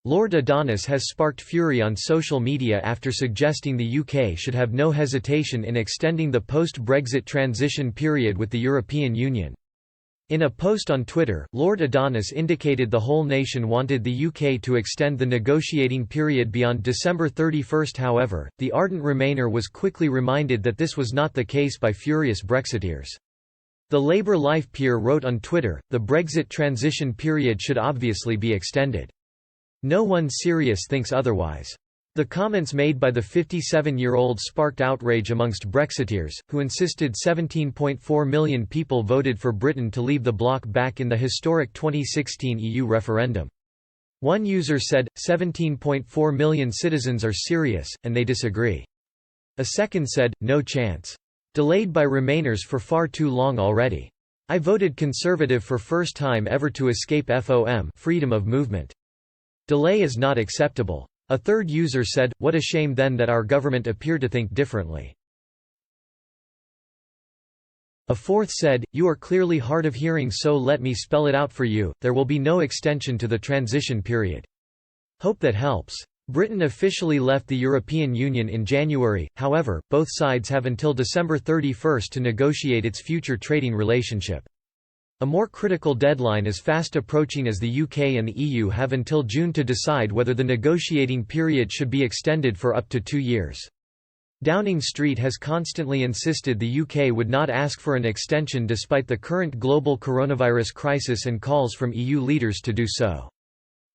Lord Adonis has sparked fury on social media after suggesting the UK should have no hesitation in extending the post-Brexit transition period with the European Union. In a post on Twitter, Lord Adonis indicated the whole nation wanted the UK to extend the negotiating period beyond December 31. However, the ardent Remainer was quickly reminded that this was not the case by furious Brexiteers. The Labour Life peer wrote on Twitter, "The Brexit transition period should obviously be extended. No one serious thinks otherwise." The comments made by the 57-year-old sparked outrage amongst Brexiteers, who insisted 17.4 million people voted for Britain to leave the bloc back in the historic 2016 EU referendum. One user said, 17.4 million citizens are serious, and they disagree. A second said, no chance. Delayed by Remainers for far too long already. I voted Conservative for first time ever to escape FOM, freedom of movement. Delay is not acceptable. A third user said, what a shame then that our government appear to think differently. A fourth said, you are clearly hard of hearing, so let me spell it out for you, there will be no extension to the transition period. Hope that helps. Britain officially left the European Union in January, however, both sides have until December 31 to negotiate its future trading relationship. A more critical deadline is fast approaching as the UK and the EU have until June to decide whether the negotiating period should be extended for up to 2 years. Downing Street has constantly insisted the UK would not ask for an extension despite the current global coronavirus crisis and calls from EU leaders to do so.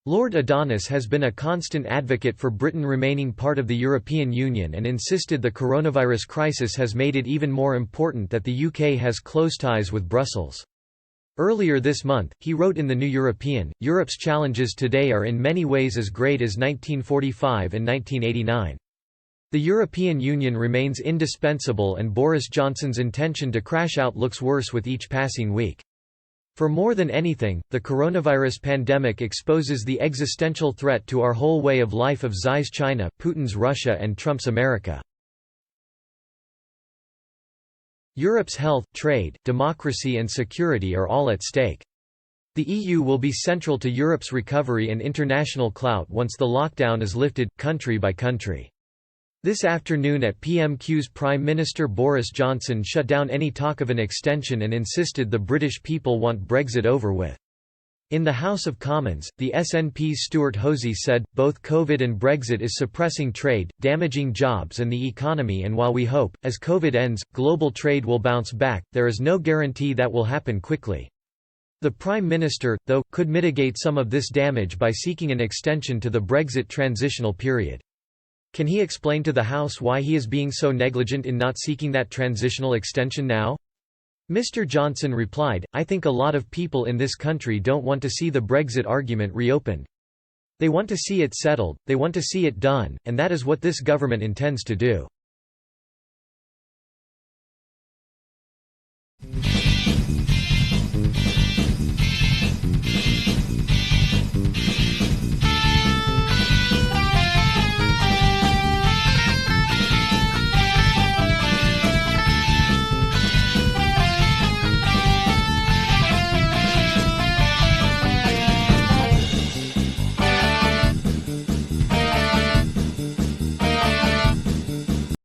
Lord Adonis has been a constant advocate for Britain remaining part of the European Union and insisted the coronavirus crisis has made it even more important that the UK has close ties with Brussels. Earlier this month, he wrote in The New European, Europe's challenges today are in many ways as great as 1945 and 1989. The European Union remains indispensable and Boris Johnson's intention to crash out looks worse with each passing week. For more than anything, the coronavirus pandemic exposes the existential threat to our whole way of life of Xi's China, Putin's Russia and Trump's America. Europe's health, trade, democracy and security are all at stake. The EU will be central to Europe's recovery and international clout once the lockdown is lifted, country by country. This afternoon at PMQ's Prime Minister Boris Johnson shut down any talk of an extension and insisted the British people want Brexit over with. In the House of Commons, the SNP's Stuart Hosey said, both COVID and Brexit is suppressing trade, damaging jobs and the economy, and while we hope, as COVID ends, global trade will bounce back, there is no guarantee that will happen quickly. The Prime Minister, though, could mitigate some of this damage by seeking an extension to the Brexit transitional period. Can he explain to the House why he is being so negligent in not seeking that transitional extension now? Mr. Johnson replied, I think a lot of people in this country don't want to see the Brexit argument reopened. They want to see it settled, they want to see it done, and that is what this government intends to do.